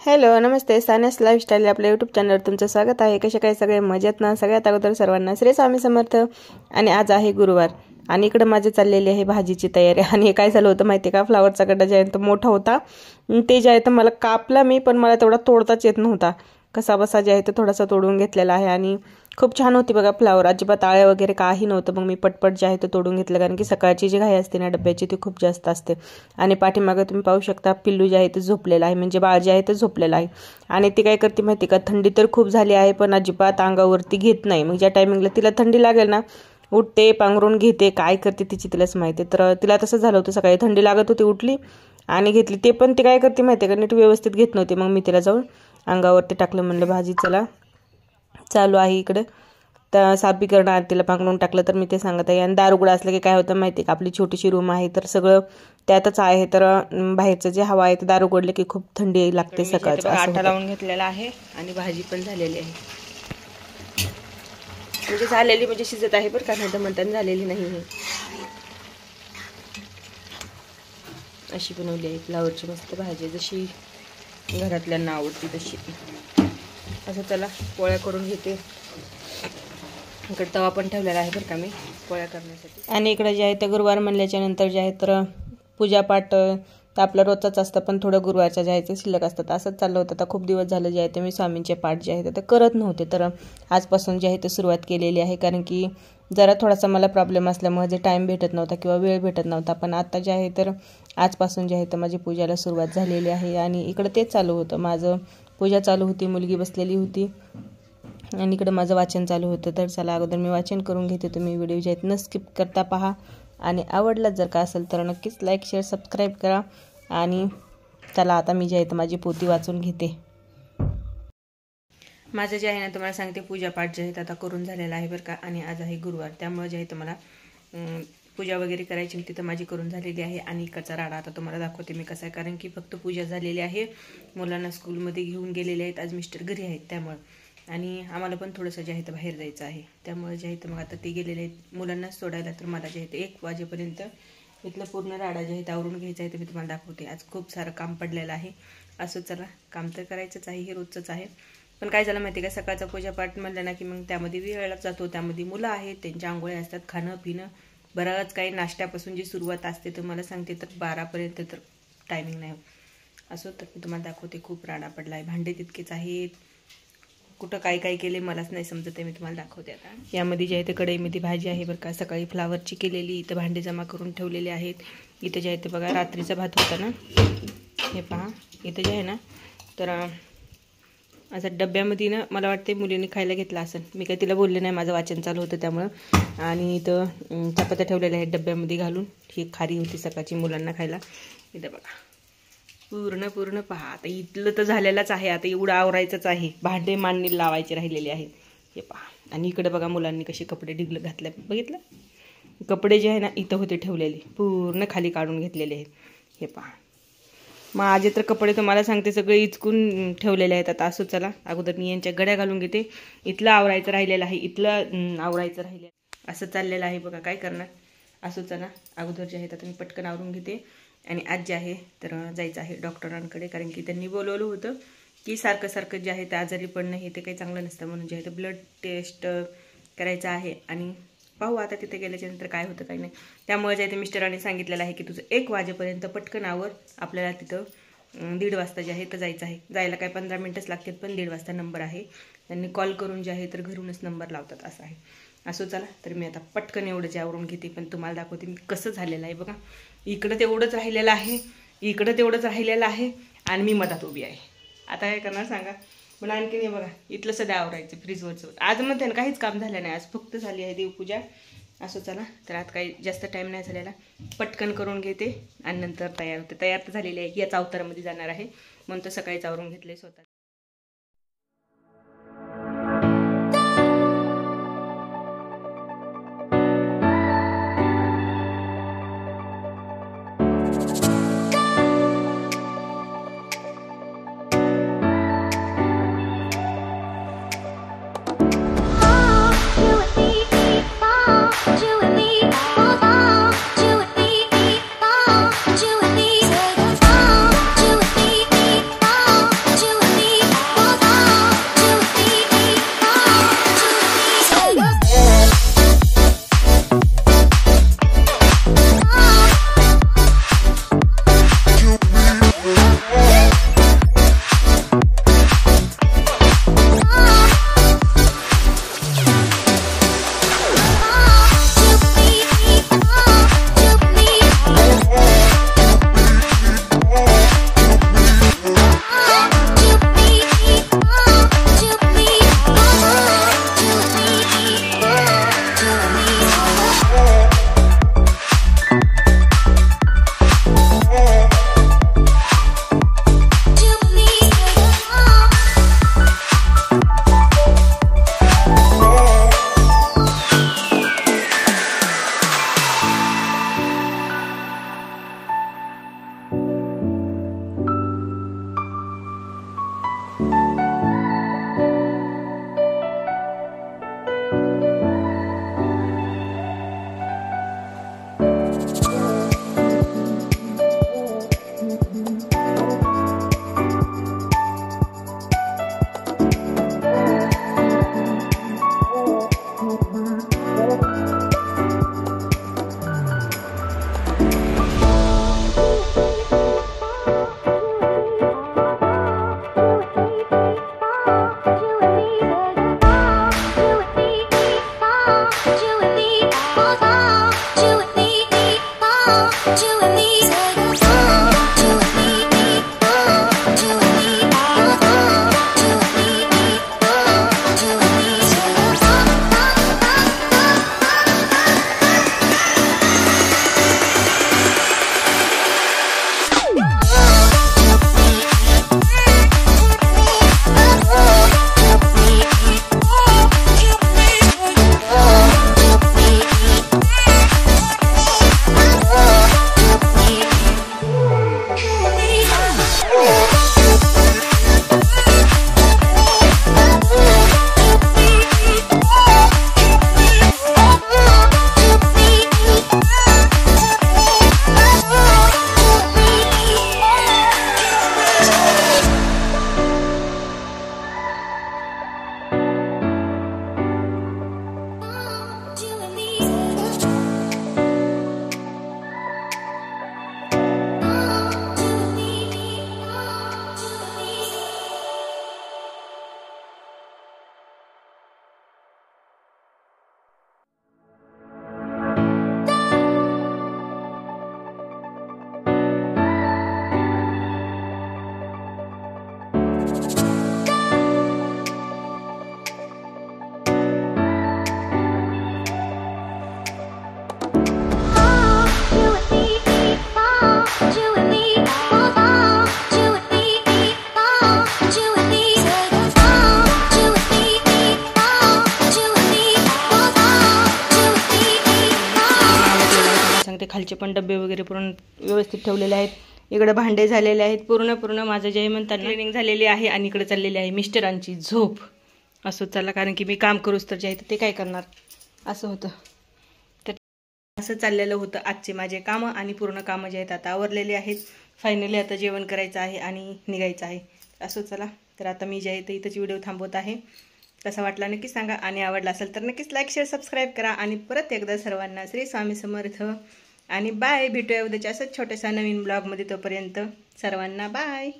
Hello नमस्ते, Sania's lifestyle आपल्या YouTube चॅनलवर तुमचं स्वागत आहे. कशा काय सगळे मजेत ना? सगळ्यात अगोदर सर्वांना श्री स्वामी समर्थ. आणि आज आहे गुरुवार आणि इकडे माझे चाललेली आहे भाजीची तयारी. आणि काय झालं होतं माहिती का, फ्लावरचा गड्डा जे आहे तो मोठा होता, ते जे आहे तर मला कापला मी, पण मला तेवढा तोडताच येत नव्हता. कसा बसा जे आहे तो थोडासा तोडून घेतलेला आहे आणि खूप छान होती बघा फ्लावर, अजिबात आळे वगैरे काही नव्हतं. मग मी पटपट जे आहे तो तोडून घेतलं, कारण की सकाळची जी घाई असते ना डब्याची ती खूप जास्त असते. आणि पाठीमागे तुम्ही पाहू शकता पिल्लू जे आहे ते झोपलेलं आहे, म्हणजे बाळ जे आहे ते झोपलेलं आहे. आणि ती काय करते माहिती का, थंडी तर खूप झाली आहे पण अजिबात अंगावरती घेत नाही. मग ज्या टायमिंगला तिला थंडी लागेल ना, उठते, पांघरून घेते, काय करते तिची तिलाच माहिती. तर तिला तसं झालं होतं, सकाळी थंडी लागत होती, उठली आणि घेतली. ते पण ती काय करते माहिती का, नीट व्यवस्थित घेत नव्हती. मग मी तिला जाऊन अंगावरती टाकलं, म्हणलं भाजी चला चालू आहे इकडे. तर साफी करणं आणि तिला पांघरून टाकलं, तर मी ते सांगत आहे. आणि दार उघडं असलं की काय होतं माहिती का, आपली छोटीशी रूम आहे तर सगळं त्यातच आहे, तर बाहेरचं जे हवा आहे ते दार उघडले की खूप थंडी लागते सकाळचं. आटा लावून घेतलेला आहे आणि भाजी पण झालेली आहे, म्हणजे झालेली म्हणजे शिजत आहे बरं का, नाही तर म्हणताना झालेली नाही. अशी बनवली आहे फ्लावरची मस्त भाजी, जशी घरातल्यांना आवडती तशी. असं चला पोळ्या करून घेते. इकडे तवा पण ठेवलेला आहे बरं का मी पोळ्या करण्यासाठी. आणि इकडे जे आहे ते गुरुवार म्हणल्याच्या नंतर जे आहे तर पूजापाठ तर आपलं रोजचाच असतं, पण थोडं गुरुवारच्या जे आहे ते शिल्लक असतात. असंच चाललं होतं. आता खूप दिवस झालं जे आहे ते मी स्वामींचे पाठ जे आहे ते करत नव्हते, तर आजपासून जे आहे ते सुरुवात केलेली आहे. कारण की जरा थोडासा मला प्रॉब्लेम असल्यामुळे जे टाईम भेटत नव्हता किंवा वेळ भेटत नव्हता, पण आता जे आहे तर आजपासून जे आहे तर माझी पूजाला सुरुवात झालेली आहे. आणि इकडं तेच चालू होतं माझं, पूजा चालू होती, मुलगी बसलेली होती आणि इकडं माझं वाचन चालू होतं. तर चला अगोदर मी वाचन करून घेते. तुम्ही व्हिडिओ जे आहेत न स्किप करता पहा, आणि आवडला जर का असेल तर नक्कीच लाईक शेअर सबस्क्राईब करा. आणि चला आता मी जे आहे तर माझी पोथी वाचून घेते. माझं जे आहे ना तुम्हाला सांगते, पूजापाठ जे आहेत आता करून झालेला आहे बरं का. आणि आज आहे गुरुवार, त्यामुळे जे आहे तर मला पूजा वगैरे करायची होती, तर माझी करून झालेली आहे. आणि इकडचा राडा आता तुम्हाला दाखवते मी कसा आहे, कारण की फक्त पूजा झालेली आहे, मुलांना स्कूलमध्ये घेऊन गेलेले आहेत, आज मिस्टर घरी आहेत त्यामुळे. आणि आम्हाला पण थोडंसं जे आहे तर बाहेर जायचं आहे, त्यामुळे जे आहे तर मग आता ते गेलेले आहेत मुलांना सोडायला. तर मला जे आहे ते 1 वाजेपर्यंत इथलं पूर्ण राडा जे आहे ते आवरून घ्यायचं आहे, तर मी तुम्हाला दाखवते. आज खूप सारं काम पडलेलं आहे. असं चला, काम तर करायचंच आहे, हे रोजचंच आहे. पण काय झालं माहिती का, सकाळचा पूजापाठ म्हणलं ना की मग त्यामध्ये वेळ जातो. त्यामध्ये मुलं आहेत, त्यांच्या आंघोळ्या असतात, खाणं पिणं बरंच काही, नाश्त्यापासून जी सुरुवात असते तुम्हाला सांगते तर 12पर्यंत तर टायमिंग नाही होत. असं तर मी तुम्हाला दाखवते. खूप राडा पडला आहे, भांडे तितकेच आहेत, कुठं काय काय केले मलाच नाही समजत आहे. मी तुम्हाला दाखवते आता. यामध्ये जे आहे ते कढईमध्ये भाजी आहे बरं का, सकाळी फ्लावरची केलेली. इथं भांडे जमा करून ठेवलेले आहेत. इथं जे आहे ते बघा रात्रीचा भात होता ना, हे पहा इथं जे आहे ना, तर असं डब्यामध्ये ना मला वाटते मुलीने खायला घेतला असेल, मी काही तिला बोलले नाही, माझं वाचन चालू होतं त्यामुळं. आणि इथं चपात्या ठेवलेल्या आहेत डब्यामध्ये घालून, ही खारी होती सकाळची मुलांना खायला. इथं बघा पूर्ण पहा. आता इथलं तर झालेलंच आहे, आता एवढं आवरायचंच आहे, भांडे मांडणी लावायचे राहिलेले आहेत, हे पहा. आणि इकडे बघा मुलांनी कसे कपडे ढिगलं घातले, बघितलं. कपडे जे आहे ना इथं होते ठेवलेले, पूर्ण खाली काढून घेतलेले आहेत, हे पहा. माझे तर कपडे तुम्हाला सांगते सगळे इचकून ठेवलेले आहेत. आता असं चला अगोदर मी यांच्या गड्या घालून घेते. इथलं आवरायचं राहिलेलं आहे, इथलं आवरायचं राहिलेलं, असं चाललेलं आहे बघा, काय करणार. असं चला अगोदर जे आहेत आता मी पटकन आवरून घेते. आणि आज जे आहे तर जायचं आहे डॉक्टरांकडे, कारण की त्यांनी बोलवलं होतं की सारखं जे आहे ते आजारी पडणं हे ते काही चांगलं नसतं, म्हणून जे आहे ते ब्लड टेस्ट करायचं आहे. आणि पाहू आता तिथे गेल्याच्या नंतर काय होतं काही नाही. त्यामुळे जे आहे ते मिस्टरांनी सांगितलेलं आहे की तुझं 1 वाजेपर्यंत पटकन आवर, आपल्याला तिथं 1:30 वाजता जे आहे तर जायचं आहे. जायला काय 15 मिनिटच लागतील, पण 1:30 वाजता नंबर आहे. त्यांनी कॉल करून जे आहे तर घरूनच नंबर लावतात, असं आहे. असं चला, तर मी आता पटकन एवढं जे आवरून घेते, पण तुम्हाला दाखवते मी कसं झालेलं आहे बघा. इकडं तेवढंच राहिलेलं आहे, इकडं तेवढंच राहिलेलं आहे, आणि मी मधात उभी आहे. आता काय करणार सांगा. मला आणखी नाही बघा, इथलं सध्या आवरायचं फ्रीजवरचं. आज म्हणते ना काहीच काम झालं नाही, आज फक्त झाली आहे देवपूजा. असं चला, तर आता काही जास्त टाईम नाही झालेला, पटकन करून घेते आणि नंतर तयार होते. तयार तर झालेली आहे, याच अवतारामध्ये जाणार आहे, म्हणून तर सकाळीच आवरून घेतले स्वतः. You सांगते खालचे पण डब्बे वगैरे पूर्ण व्यवस्थित ठेवलेले आहेत. इकडे भांडे झालेले आहेत. पूर्ण माझं जे म्हणतात क्लिनिंग झालेली आहे आणि इकडे चाललेली आहे मिस्टरांची झोप. असं चला, कारण की मी काम करूच तर जे आहे ते काय करणार असं होतं. तर असं चाललेलं होतं आजचे माझे कामं आणि पूर्ण कामं जे आहेत आता आवरलेले आहेत. फायनली आता जेवण करायचं आहे आणि निघायचं आहे. असं चला, तर आता मी जे आहे ते इथंच व्हिडिओ थांबवत आहे. कसा वाटला नक्की सांगा आणि आवडला असेल तर नक्कीच लाईक शेअर सबस्क्राईब करा. आणि परत एकदा सर्वांना श्री स्वामी समर्थ आणि बाय. भेटूया उद्याच्या असंच छोट्याशा नवीन ब्लॉगमध्ये. तोपर्यंत सर्वांना बाय.